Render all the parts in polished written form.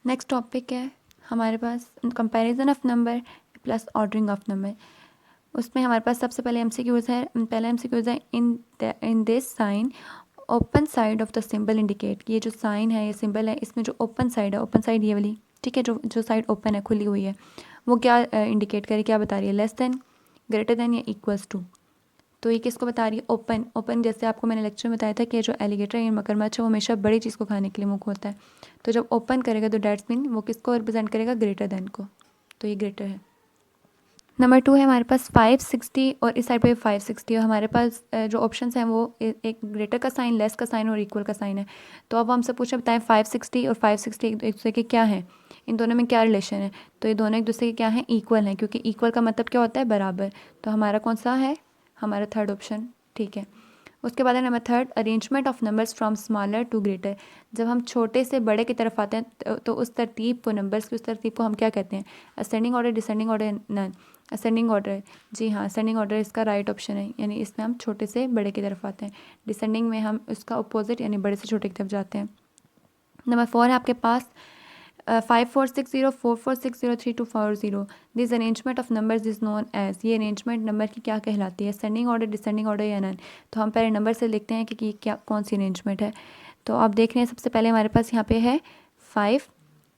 Next topic है हमारे पास comparison of number plus ordering of number. उसमें हमारे पास सबसे पहले एमसीक्यूज़ है। पहला एमसीक्यूज़ है in this sign open side of the symbol indicate. ये जो साइन है, ये सिंबल है, इसमें जो ओपन साइड है, ओपन साइड ये वाली, ठीक है, जो साइड ओपन है, खुली हुई है, वो क्या इंडिकेट करे, क्या बता रही है? लेस देन, ग्रेटर देन या इक्वल्स टू। तो ये किसको बता रही है? ओपन। ओपन जैसे आपको मैंने लेक्चर में बताया था कि जो एलिगेटर या मगरमच्छ है वो हमेशा बड़ी चीज़ को खाने के लिए मुँह खोलता है। तो जब ओपन करेगा तो डैट्स मीन वो किसको रिप्रेजेंट करेगा? ग्रेटर देन को। तो ये ग्रेटर है। नंबर 2 है हमारे पास 560 और इस साइड पे 560 और हमारे पास जो ऑप्शंस हैं वो एक ग्रेटर का साइन, लेस का साइन और इक्वल का साइन है। तो अब हमसे पूछा बताएं 560 और 560 एक दूसरे के क्या हैं, इन दोनों में क्या रिलेशन है? तो ये दोनों एक दूसरे के क्या हैं? इक्वल हैं, क्योंकि इक्वल का मतलब क्या होता है? बराबर। तो हमारा कौन सा है? हमारा थर्ड ऑप्शन, ठीक है। उसके बाद है number 3 arrangement of numbers from smaller to greater. जब हम छोटे से बड़े की तरफ आते हैं तो उस तरतीब को, नंबर्स की उस तरतीब को हम क्या कहते हैं? Ascending order, descending order, none. Ascending order, जी हाँ, असेंडिंग ऑर्डर इसका राइट ऑप्शन है, यानी इसमें हम छोटे से बड़े की तरफ आते हैं। डिसेंडिंग में हम उसका अपोजिट यानी बड़े से छोटे की तरफ जाते हैं। नंबर 4 है आपके पास 5460 4460 3240। This arrangement of numbers is known as. ये अरेंजमेंट नंबर की क्या कहलाती है? असेंडिंग ऑर्डर, डिसेंडिंग ऑर्डर या नन। तो हम पहले नंबर से लिखते हैं कि क्या कौन सी अरेंजमेंट है। तो आप देख रहे हैं सबसे पहले हमारे पास यहाँ पे है 5,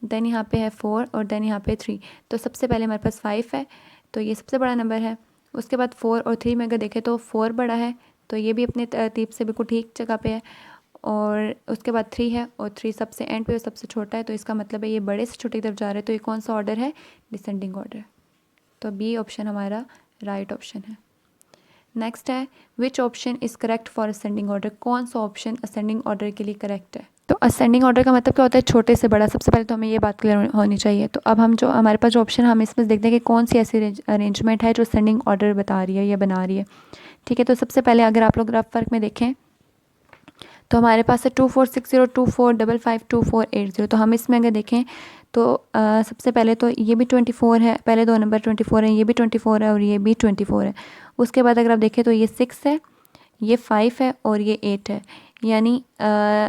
देन यहाँ पे है 4 और देन यहाँ पे 3। तो सबसे पहले हमारे पास 5 है, तो ये सबसे बड़ा नंबर है। उसके बाद 4 और 3 में अगर देखें तो 4 बड़ा है, तो ये भी अपने तरतीब से बिल्कुल ठीक जगह पे है। और उसके बाद 3 है और 3 सबसे एंड पे सबसे छोटा है, तो इसका मतलब है ये बड़े से छोटे की तरफ जा रहा है। तो ये कौन सा ऑर्डर है? Descending order. तो बी ऑप्शन हमारा राइट ऑप्शन है। नेक्स्ट है which option is correct for ascending order. कौन सा ऑप्शन असेंडिंग ऑर्डर के लिए करेक्ट है? तो असेंडिंग ऑर्डर का मतलब क्या होता है? छोटे से बड़ा। सबसे पहले तो हमें ये बात क्लियर होनी चाहिए। तो अब हम जो हमारे पास जो ऑप्शन, हम इसमें देखते हैं कि कौन सी ऐसी अरेंजमेंट है जो असेंडिंग ऑर्डर बता रही है या बना रही है, ठीक है। तो सबसे पहले अगर आप लोग रफ वर्क में देखें तो हमारे पास है 2460 2455 2480। तो हम इसमें अगर देखें तो सबसे पहले तो ये भी 24 है, पहले दो नंबर 24 है, ये भी 24 है और ये भी 24 है। उसके बाद अगर आप देखें तो ये 6 है, ये 5 है और ये 8 है, यानी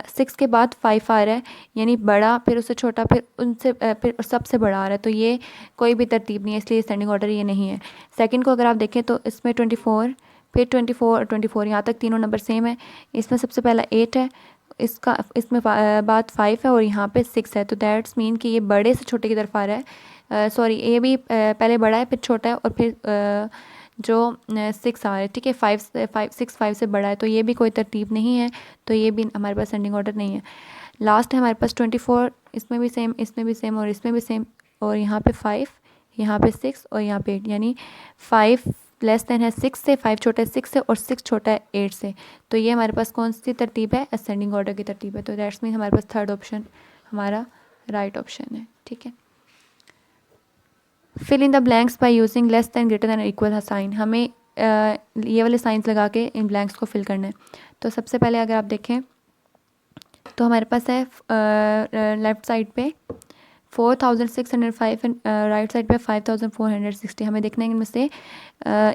6 के बाद 5 आ रहा है, यानी बड़ा, फिर उससे छोटा, फिर उनसे फिर सबसे बड़ा आ रहा है। तो ये कोई भी तरतीब नहीं है, इसलिए असेंडिंग ऑर्डर ये नहीं है। सेकंड को अगर आप देखें तो इसमें 24, फिर 24 और 24, यहाँ तक तीनों नंबर सेम है। इसमें सबसे पहला 8 है, इसमें बाद 5 है और यहाँ पे 6 है। तो दैट्स मीन कि ये बड़े से छोटे की तरफ आ रहा है। सॉरी, ये भी पहले बड़ा है, फिर छोटा है और फिर जो 6 आ रहा है, ठीक है। 5 से बड़ा है, तो ये भी कोई तरतीब नहीं है। तो ये भी हमारे पास असेंडिंग ऑर्डर नहीं है। लास्ट है हमारे पास 24, इसमें भी सेम, इसमें भी सेम और इसमें भी सेम। और यहाँ पे 5, यहाँ पे 6 और यहाँ पे 8, यानी 5 लेस देन है 6 से, 5 छोटा है 6 से और 6 छोटा है 8 से। तो ये हमारे पास कौन सी तरतीब है? असेंडिंग ऑर्डर की तरतीब है। तो दैट्स मीन हमारे पास थर्ड ऑप्शन हमारा राइट ऑप्शन है, ठीक है। Fill in the blanks by using less than, greater than, equal sign. हमें ये वाले साइंस लगा के इन ब्लैंक्स को फिल करना है। तो सबसे पहले अगर आप देखें तो हमारे पास है लेफ़्ट साइड पे 4605 एंड राइट साइड पे 5460। हमें देखना है इनमें से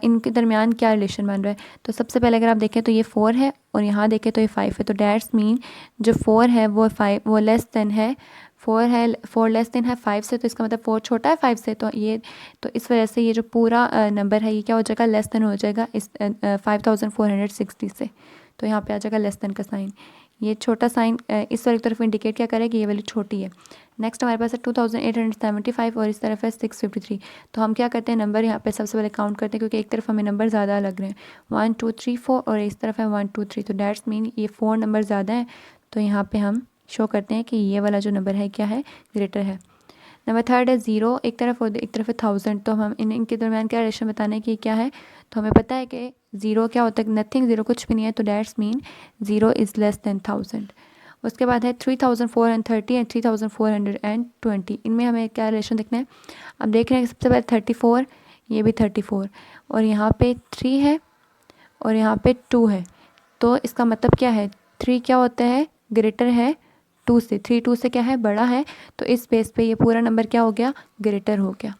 इनके दरमियान क्या रिलेशन बन रहा है। तो सबसे पहले अगर आप देखें तो ये 4 है और यहाँ देखें तो ये 5 है। तो डैट्स मीन जो 4 है वो लेस देन है, 4 है, 4 लेस देन है 5 से, तो इसका मतलब 4 छोटा है 5 से। तो इस वजह से ये जो पूरा नंबर है ये क्या हो जाएगा? लेस देन हो जाएगा इस 5460 से। तो यहाँ पे आ जाएगा लेस देन का साइन। ये छोटा साइन इस वाली तरफ इंडिकेट क्या करेगा? ये वाली छोटी है। नेक्स्ट हमारे पास है 2875 और इस तरफ है 653। तो हम क्या करते हैं, नंबर यहाँ पे सबसे पहले काउंट करते हैं, क्योंकि एक तरफ हमें नंबर ज़्यादा लग रहे हैं, 1 2 3 4 और इस तरफ है 1 2 3। तो डैट्स मीन ये 4 नंबर ज़्यादा है। तो यहाँ पे हम शो करते हैं कि ये वाला जो नंबर है क्या है? ग्रेटर है। नंबर 3 है 0 एक तरफ और एक तरफ है 1000। तो हम इनके दरमियान क्या रिलेशन बताना है कि क्या है? तो हमें पता है कि 0 क्या होता है? नथिंग, 0 कुछ भी नहीं है। तो that's mean 0 is less than 1000। उसके बाद है 3430 एंड 3420। इनमें हमें क्या रिलेशन देखना है? अब देख रहे हैं सबसे पहले 34, ये भी 34 और यहाँ पे 3 है और यहाँ पे 2 है। तो इसका मतलब क्या है? 3 क्या होता है? ग्रेटर है 2 से। 3 2 से क्या है? बड़ा है। तो इस बेस पे ये पूरा नंबर क्या हो गया? ग्रेटर हो गया।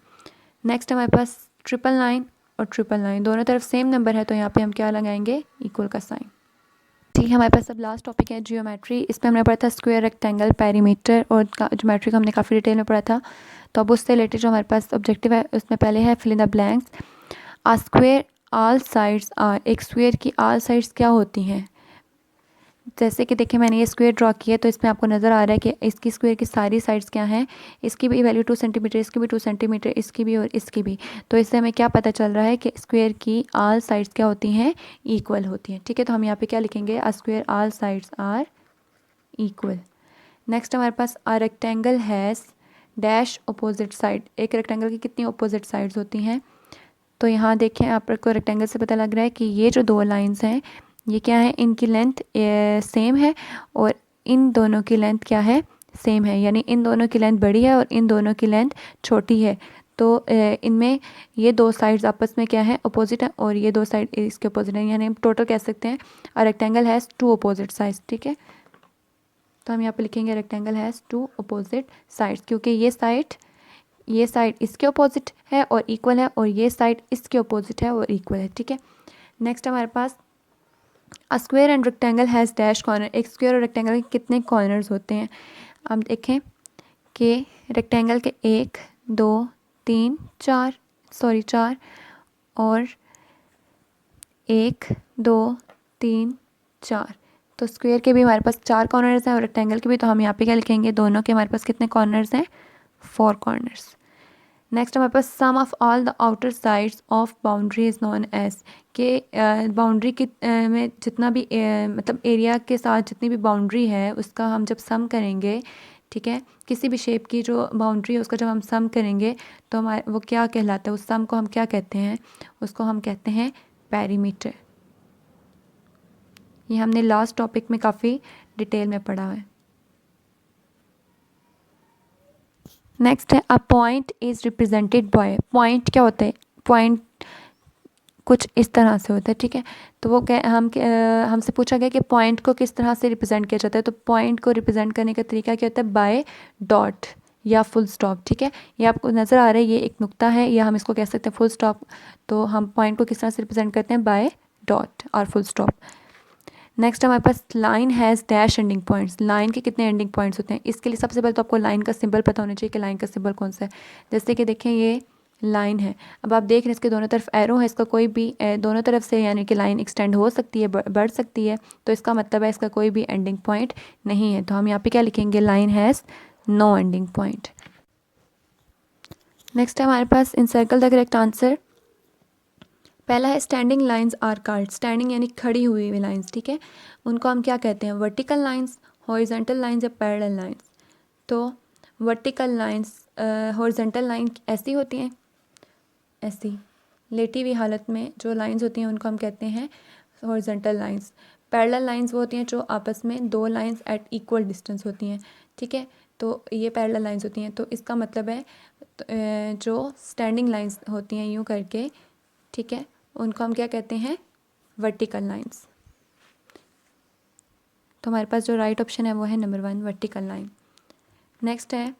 नेक्स्ट हमारे पास 999 और 999 दोनों तरफ सेम नंबर है, तो यहाँ पे हम क्या लगाएंगे? इक्वल का साइन। ठीक है, हमारे पास अब लास्ट टॉपिक है जियोमेट्री। इसमें हमने पढ़ा था स्क्वायर, रेक्टेंगल, पेरीमीटर और ज्योमेट्री को हमने काफ़ी डिटेल में पढ़ा था। तो अब उससे रिलेटेड जो हमारे पास ऑब्जेक्टिव है उसमें पहले है fill in the blanks. A square all sides are, एक स्क्वायर की ऑल साइड्स क्या होती हैं? जैसे कि देखिए मैंने ये स्क्वायर ड्रॉ किया तो इसमें आपको नज़र आ रहा है कि इसकी स्क्वायर की सारी साइड्स क्या हैं। इसकी भी वैल्यू 2 सेंटीमीटर, इसकी भी 2 सेंटीमीटर, इसकी भी और इसकी भी। तो इससे हमें क्या पता चल रहा है कि स्क्वायर की ऑल साइड्स क्या होती हैं? इक्वल होती हैं। ठीक है, तो हम यहाँ पे क्या लिखेंगे? A square all sides are equal. Next हमारे पास a rectangle has dash opposite side. एक रेक्टेंगल की कितनी अपोजिट साइड्स होती हैं? तो यहाँ देखें आपको रेक्टेंगल से पता लग रहा है कि ये जो दो लाइंस हैं ये क्या है, इनकी लेंथ सेम है और इन दोनों की लेंथ क्या है? सेम है। यानी इन दोनों की लेंथ बड़ी है और इन दोनों की लेंथ छोटी है। तो इनमें ये दो साइड्स आपस में क्या है? अपोजिट है और ये दो साइड इसके अपोजिट है। यानी हम टोटल कह सकते हैं a rectangle has two opposite sides. ठीक है, तो हम यहाँ पे लिखेंगे rectangle has two opposite sides, क्योंकि ये साइड इसके अपोजिट है और इक्वल है और ये साइड इसके अपोजिट है और इक्वल है। ठीक है, नेक्स्ट हमारे पास a square and rectangle has dash corner. एक स्क्वायर और रेक्टेंगल के कितने कॉर्नर्स होते हैं? अब देखें कि रेक्टेंगल के 1 2 3 4 4 और 1 2 3 4। तो स्क्वायर के भी हमारे पास 4 कॉर्नर्स हैं और रेक्टेंगल के भी। तो हम यहाँ पे क्या लिखेंगे? दोनों के हमारे पास कितने कॉर्नर्स हैं? 4 कॉर्नर्स। नेक्स्ट हमारे पास sum of all the outer sides of boundary is known as, के बाउंड्री की में जितना भी मतलब एरिया के साथ जितनी भी बाउंड्री है उसका हम जब सम करेंगे, ठीक है, किसी भी शेप की जो बाउंड्री है उसका जब हम सम करेंगे तो हमारे वो क्या कहलाता है? उस सम को हम क्या कहते हैं? उसको हम कहते हैं पेरीमीटर। ये हमने लास्ट टॉपिक में काफ़ी डिटेल में पढ़ा है। नेक्स्ट है a point is represented by. Point क्या होता है? पॉइंट कुछ इस तरह से होता है। ठीक है, तो वो हमसे पूछा गया कि पॉइंट को किस तरह से रिप्रेजेंट किया जाता है। तो पॉइंट को रिप्रेजेंट करने का तरीका क्या होता है? बाय डॉट या फुल स्टॉप। ठीक है, ये आपको नज़र आ रहा है, ये एक नुक्ता है या हम इसको कह सकते हैं फुल स्टॉप। तो हम पॉइंट को किस तरह से रिप्रेजेंट करते हैं? बाय डॉट और फुल स्टॉप। नेक्स्ट हमारे पास line has dash ending points. Line के कितने एंडिंग पॉइंट्स होते हैं? इसके लिए सबसे पहले तो आपको लाइन का सिंबल पता होना चाहिए कि लाइन का सिंबल कौन सा है। जैसे कि देखें ये लाइन है, अब आप देख रहे हैं इसके दोनों तरफ एरो है, इसका कोई भी दोनों तरफ से यानी कि लाइन एक्सटेंड हो सकती है, बढ़ सकती है। तो इसका मतलब है इसका कोई भी एंडिंग पॉइंट नहीं है। तो हम यहाँ पे क्या लिखेंगे? Line has no ending point. Next है हमारे पास encircle the correct answer. पहला है standing lines are called. Standing यानी खड़ी हुई हुई लाइंस। ठीक है, उनको हम क्या कहते हैं? वर्टिकल लाइंस, हॉरिजॉन्टल लाइंस या पैरेलल लाइंस। तो वर्टिकल लाइंस, हॉरिजॉन्टल लाइन ऐसी होती हैं, ऐसी लेटी हुई हालत में जो लाइंस होती हैं उनको हम कहते हैं हॉरिजॉन्टल लाइंस। पैरेलल लाइंस वो होती हैं जो आपस में दो लाइंस एट इक्वल डिस्टेंस होती हैं। ठीक है, तो ये पैरेलल लाइंस होती हैं। तो इसका मतलब है जो स्टैंडिंग लाइंस होती हैं यूँ करके, ठीक है, उनको हम क्या कहते हैं? Vertical lines. तो हमारे पास जो राइट ऑप्शन है वो है नंबर 1, वर्टिकल लाइन। नेक्स्ट है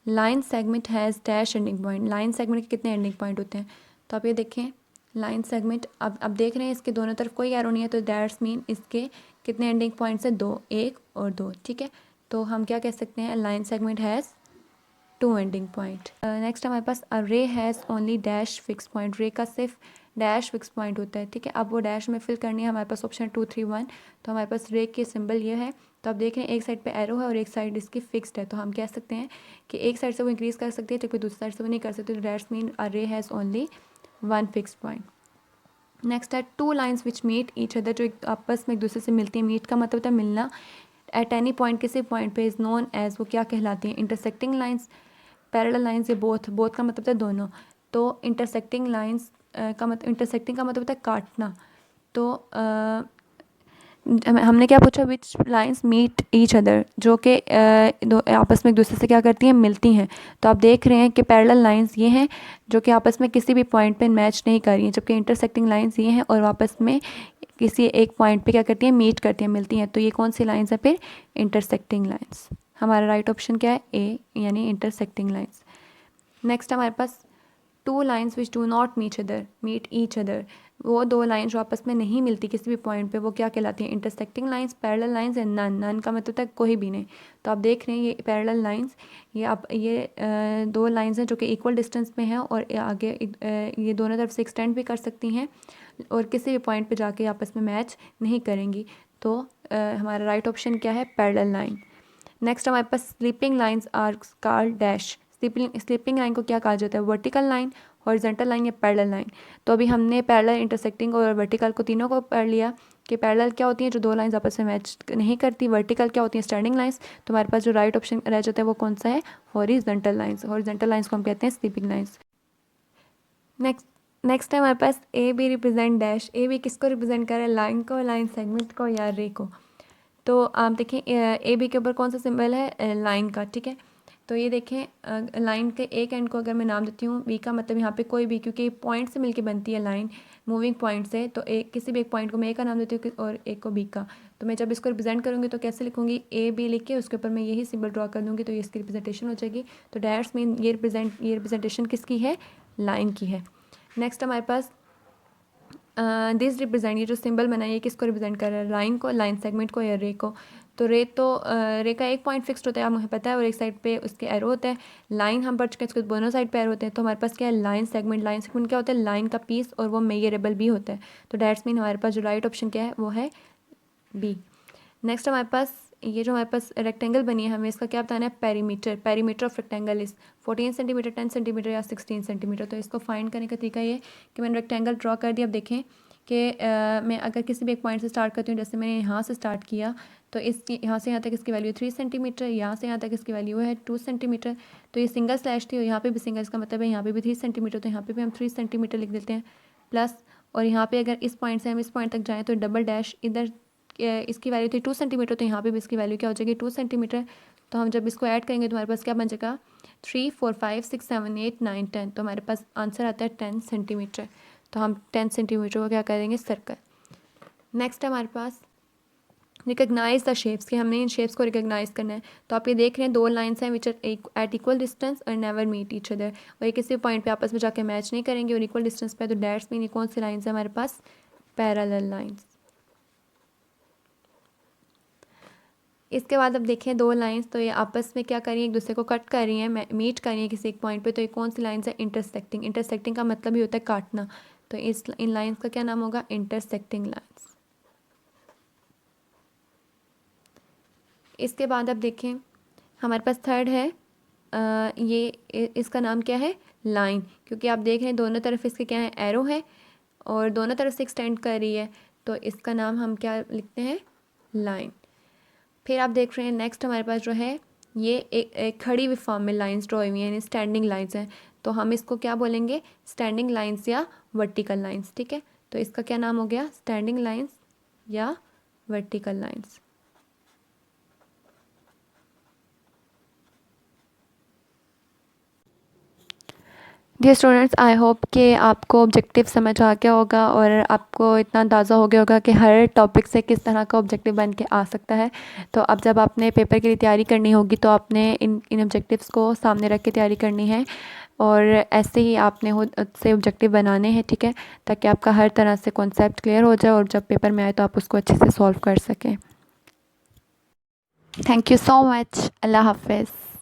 line segment has dash ending point. Line segment के कितने एंडिंग पॉइंट होते हैं? तो आप ये देखें लाइन सेगमेंट, अब देख रहे हैं इसके दोनों तरफ कोई एरो नहीं है, तो दैट्स मीन इसके कितने एंडिंग पॉइंट्स हैं? 2, 1 और 2। ठीक है, तो हम क्या कह सकते हैं? Line segment has 2 ending point. Next हमारे पास अ ray has only dash fix point. रे का सिर्फ डैश फिक्स पॉइंट होता है। ठीक है, अब वो डैश में फिल करनी है हमारे पास ऑप्शन 2 3 1। तो हमारे पास रे के सिंबल ये है। तो आप देख रहे हैं एक साइड पे एरो है और एक साइड इसकी फिक्स्ड है। तो हम कह सकते हैं कि एक साइड से वो इंक्रीज़ कर सकती है जबकि दूसरी साइड से वो नहीं कर सकती। तो dash mean a ray has only 1 fix point. Next है two lines which meet each other. जो आपस में एक दूसरे से मिलती है। मीट का मतलब होता है मिलना। एट एनी पॉइंट, किसी पॉइंट पे इज़ नोन एज, वो क्या कहलाती हैं? इंटरसेक्टिंग लाइंस, पैरेलल लाइंस या बोथ। बोथ का मतलब है दोनों। तो इंटरसेक्टिंग लाइंस का मतलब, इंटरसेक्टिंग का मतलब होता है काटना। तो हमने क्या पूछा? विच लाइंस मीट ईच अदर, जो कि आपस में एक दूसरे से क्या करती हैं? मिलती हैं। तो आप देख रहे हैं कि पैरेलल लाइंस ये हैं जो कि आपस में किसी भी पॉइंट पे मैच नहीं कर रही हैं, जबकि इंटरसेक्टिंग लाइंस ये हैं और आपस में किसी एक पॉइंट पे क्या करती हैं? मीट करती हैं, मिलती हैं। तो ये कौन सी लाइंस है फिर? Intersecting lines. हमारा राइट ऑप्शन क्या है? ए, यानी इंटरसेक्टिंग लाइंस। नेक्स्ट हमारे पास two lines which do not meet each other, वो दो लाइन जो आपस में नहीं मिलती किसी भी पॉइंट पे, वो क्या कहलाती हैं? Intersecting lines, parallel lines and none का मतलब तक कोई भी नहीं। तो आप देख रहे हैं ये पैरेलल लाइंस, ये दो लाइंस हैं जो कि इक्वल डिस्टेंस में हैं और आगे ये दोनों तरफ से एक्सटेंड भी कर सकती हैं और किसी भी पॉइंट पे जाके आपस में मैच नहीं करेंगी। तो हमारा राइट ऑप्शन क्या है? Parallel line. नेक्स्ट हमारे पास sleeping lines are called dash. Sleeping line को क्या कहा जाता है? वर्टिकल लाइन, हॉरिजॉन्टल लाइन या पैरेलल लाइन। तो अभी हमने पैरेलल, इंटरसेक्टिंग और वर्टिकल को तीनों को पढ़ लिया कि पैरेलल क्या होती हैं? जो दो लाइंस आपस में मैच नहीं करती। वर्टिकल क्या होती हैं? Standing lines. तो हमारे पास जो राइट ऑप्शन रह जाता है वो कौन सा है? Horizontal lines. हॉरिजॉन्टल लाइंस को हम कहते हैं स्लीपिंग लाइंस। नेक्स्ट है हमारे पास A B represent dash. A B किसको रिप्रेजेंट कर रहा है? लाइन को, लाइन सेगमेंट को या रे को। तो आप देखें ए बी के ऊपर कौन सा सिंबल है? लाइन का, ठीक है। तो ये देखें लाइन के एक एंड को अगर मैं नाम देती हूँ बी का मतलब यहाँ पे कोई भी, क्योंकि पॉइंट से मिलके बनती है लाइन, मूविंग पॉइंट से। तो एक किसी भी एक पॉइंट को मैं ए का नाम देती हूँ और एक को बी का। तो मैं जब इसको रिप्रेजेंट करूँगी तो कैसे लिखूँगी? ए बी लिख के उसके ऊपर मैं यही सिंबल ड्रॉ कर दूँगी तो ये इसकी रिप्रेजेंटेशन हो जाएगी। तो डैट्स मीन ये रिप्रेजेंटेशन किसकी है? लाइन की है। नेक्स्ट हमारे पास दिस रिप्रेजेंट, ये जो सिंबल बना है ये किसको रिप्रेजेंट कर रहा है? लाइन को, लाइन सेगमेंट को या रे को। तो रे का एक पॉइंट फिक्स्ड होता है, मुझे पता है, और एक साइड पे उसके एरो होता है। लाइन हम पढ़ चुके हैं, इसके दोनों साइड पे एरो होते हैं। तो हमारे पास क्या है? Line segment. लाइन सेगमेंट क्या होता है? लाइन का पीस, और वो मेजरेबल भी होता है। तो डैट्स मीन हमारे पास जो राइट ऑप्शन क्या है वो है बी। नेक्स्ट हमारे पास ये जो हमारे पास रेक्टेंगल बनी है, हमें इसका क्या बताना है? Perimeter. Perimeter of rectangle is 14 centimetre, 10 centimetre या 16 सेंटीमीटर। तो इसको फाइंड करने का तरीका ये कि मैंने रेक्टेंगल ड्रॉ कर दिया। अब देखें कि मैं अगर किसी भी एक पॉइंट से स्टार्ट करती हूँ, जैसे मैंने यहाँ से स्टार्ट किया, तो इसकी यहाँ से यहाँ तक इसकी वैल्यू 3 सेंटीमीटर, यहाँ से यहाँ तक इसकी वैल्यू है 2 सेंटीमीटर। तो ये सिंगल स्लैश थी और यहाँ पे भी सिंगल, इसका मतलब है यहाँ पे भी 3 सेंटीमीटर। तो यहाँ पे भी हम 3 सेंटीमीटर लिख देते हैं प्लस। और यहाँ पे अगर इस पॉइंट से हम इस पॉइंट तक जाएँ तो डबल डैश, इधर इसकी वैल्यू थी 2 सेंटीमीटर, तो यहाँ पे भी इसकी वैल्यू क्या हो जाएगी? 2 सेंटीमीटर। तो हम जब इसको ऐड करेंगे तो हमारे पास क्या बन जाएगा? 3 4 5 6 7 8 9 10। तो हमारे पास आंसर आता है 10 सेंटीमीटर। तो हम 10 सेंटीमीटर को क्या करेंगे? सर्कल। नेक्स्ट है हमारे पास रिकग्नाइज द शेप्स, कि हमने इन शेप्स को रिकग्नाइज करना है। तो आप ये देख रहे हैं दो लाइंस हैं which are at equal distance और नेवर मीट ईच अदर, और ये किसी पॉइंट पे आपस में जाके मैच नहीं करेंगे और इक्वल डिस्टेंस पे। तो डैट्स मीन ये कौन सी लाइंस है हमारे पास? Parallel lines. इसके बाद अब देखें दो लाइंस, तो ये आपस में क्या कर रही हैं? एक दूसरे को कट कर रही हैं, मीट कर रही हैं किसी एक पॉइंट पे। तो ये कौन सी लाइंस है? इंटरसेक्टिंग। इंटरसेक्टिंग का मतलब ही होता है काटना। तो इन लाइंस का क्या नाम होगा? Intersecting lines. इसके बाद अब देखें हमारे पास थर्ड है इसका नाम क्या है? लाइन। क्योंकि आप देख रहे हैं दोनों तरफ इसके क्या है? एरो है और दोनों तरफ से एक्सटेंड कर रही है। तो इसका नाम हम क्या लिखते हैं? लाइन। फिर आप देख रहे हैं नेक्स्ट हमारे पास जो है ये एक खड़ी हुई फॉर्म में लाइंस ड्रॉ हुई हैं, यानी स्टैंडिंग लाइंस हैं। तो हम इसको क्या बोलेंगे? स्टैंडिंग लाइंस या वर्टिकल लाइंस, ठीक है। तो इसका क्या नाम हो गया? स्टैंडिंग लाइंस या vertical lines. Dear students, I hope कि आपको ऑब्जेक्टिव समझ आ गया होगा और आपको इतना अंदाज़ा हो गया होगा कि हर टॉपिक से किस तरह का ऑब्जेक्टिव बन के आ सकता है। तो अब जब आपने पेपर के लिए तैयारी करनी होगी तो आपने इन ऑब्जेक्टिव्स को सामने रख के तैयारी करनी है, और ऐसे ही आपने खुद से ऑब्जेक्टिव बनाने हैं, ठीक है, ताकि आपका हर तरह से कॉन्सेप्ट क्लियर हो जाए और जब पेपर में आए तो आप उसको अच्छे से सॉल्व कर सकें। Thank you so much. अल्लाह हाफ़िज़।